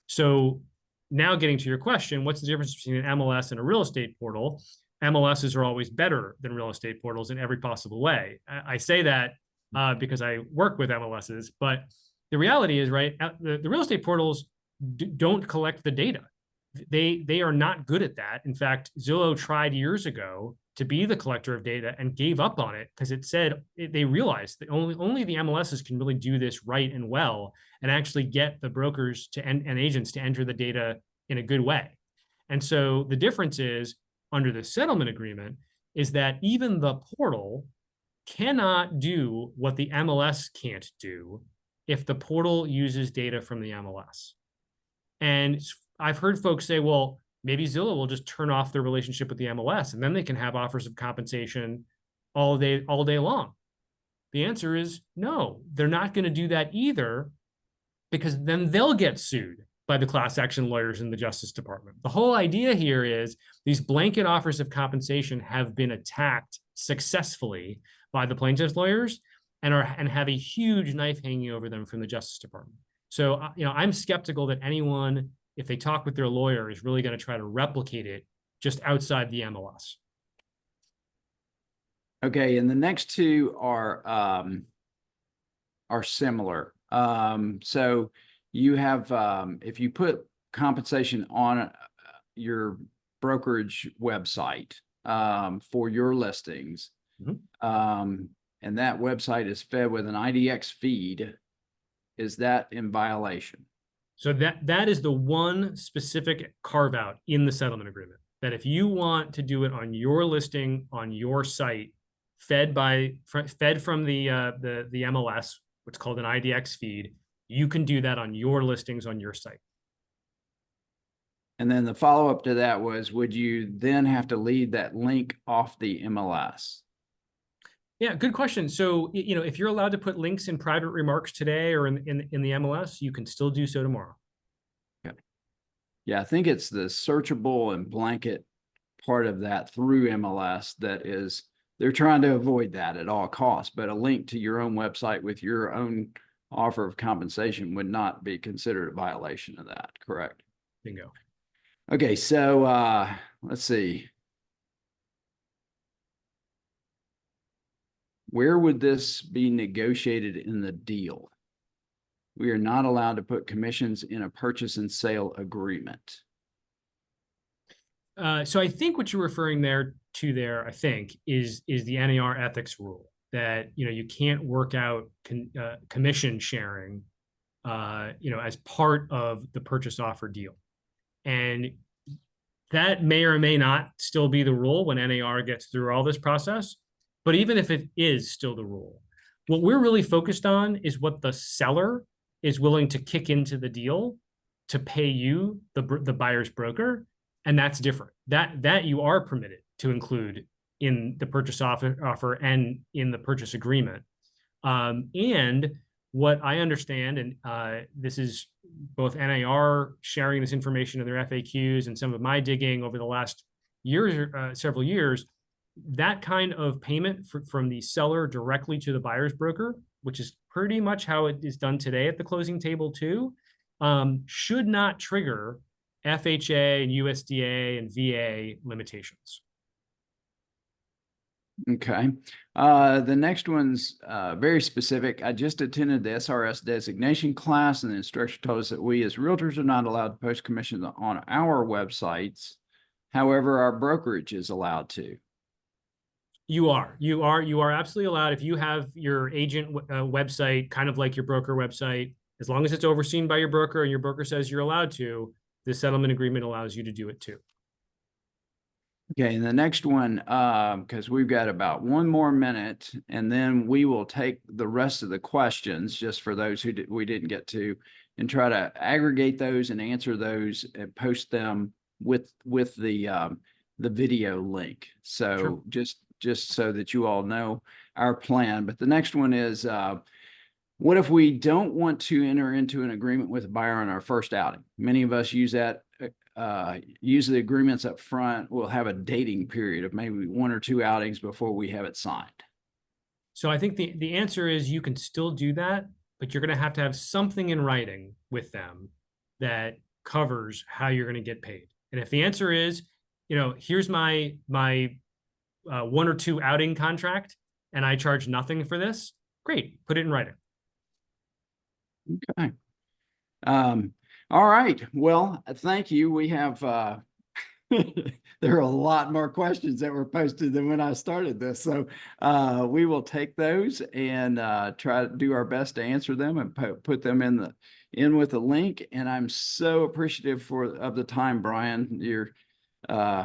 So now getting to your question, what's the difference between an MLS and a real estate portal? MLSs are always better than real estate portals in every possible way. I say that because I work with MLSs, but the reality is, right, the real estate portals don't collect the data. They are not good at that. In fact, Zillow tried years ago to be the collector of data and gave up on it because it said they realized that only the MLSs can really do this right and well and actually get the brokers and agents to enter the data in a good way. And so the difference is under the settlement agreement is that even the portal cannot do what the MLS can't do if the portal uses data from the MLS. And I've heard folks say, well, maybe Zillow will just turn off their relationship with the MLS and then they can have offers of compensation all day long. The answer is no, they're not going to do that either, because then they'll get sued by the class action lawyers in the Justice Department. The whole idea here is these blanket offers of compensation have been attacked successfully by the plaintiffs' lawyers and have a huge knife hanging over them from the Justice Department. So, I'm skeptical that anyone, if they talk with their lawyer, is really going to try to replicate it just outside the MLS. Okay, and the next two are similar. So you have, if you put compensation on your brokerage website for your listings, and that website is fed with an IDX feed, is that in violation? So that is the one specific carve out in the settlement agreement, that if you want to do it on your listing on your site, fed from the MLS, what's called an IDX feed, you can do that on your listings on your site. And then the follow-up to that was, would you then have to leave that link off the MLS? Yeah, good question. So, if you're allowed to put links in private remarks today or in the MLS, you can still do so tomorrow. Okay. Yeah, I think it's the searchable and blanket part of that through MLS that is, they're trying to avoid that at all costs, but a link to your own website with your own offer of compensation would not be considered a violation of that, correct? Bingo. Okay, so let's see. Where would this be negotiated in the deal? We are not allowed to put commissions in a purchase and sale agreement. So I think what you're referring there, I think, is the NAR ethics rule that you can't work out commission sharing, as part of the purchase offer deal, and that may or may not still be the rule when NAR gets through all this process. But even if it is still the rule, what we're really focused on is what the seller is willing to kick into the deal to pay you, the buyer's broker. And that's different. That you are permitted to include in the purchase offer and in the purchase agreement. And what I understand, and this is both NAR sharing this information in their FAQs and some of my digging over the last several years, that kind of payment from the seller directly to the buyer's broker, which is pretty much how it is done today at the closing table too, should not trigger FHA and USDA and VA limitations. Okay. The next one's very specific. I just attended the SRS designation class, and the instructor told us that we as realtors are not allowed to post commissions on our websites. However, our brokerage is allowed to. You are absolutely allowed. If you have your agent website, kind of like your broker website, as long as it's overseen by your broker and your broker says you're allowed to, the settlement agreement allows you to do it too. Okay, and the next one, because we've got about one more minute, and then we will take the rest of the questions just for those who we didn't get to, and try to aggregate those and answer those and post them with the video link. So sure. Just so that you all know our plan. But the next one is, what if we don't want to enter into an agreement with a buyer on our first outing? Many of us use that. Use the agreements up front. We'll have a dating period of maybe 1 or 2 outings before we have it signed. So I think the answer is you can still do that, but you're going to have something in writing with them that covers how you're going to get paid. And if the answer is, here's my 1 or 2 outing contract and I charge nothing for this, great, put it in writing. Okay. All right. Well, thank you. We have, there are a lot more questions that were posted than when I started this. So we will take those and try to do our best to answer them and put them in with a link. And I'm so appreciative of the time, Brian. You're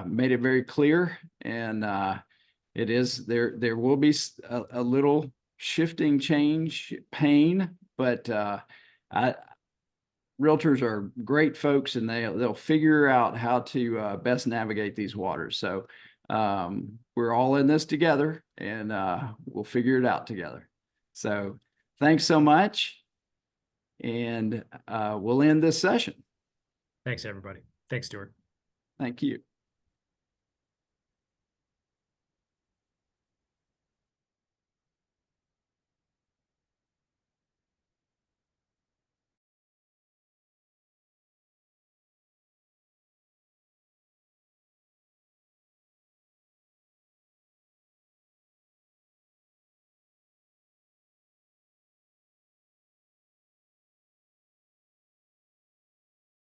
made it very clear, and it is there will be a little shifting change pain, but realtors are great folks, and they'll figure out how to best navigate these waters. So we're all in this together, and we'll figure it out together. So thanks so much, and we'll end this session. Thanks, everybody. Thanks, Stuart. Thank you.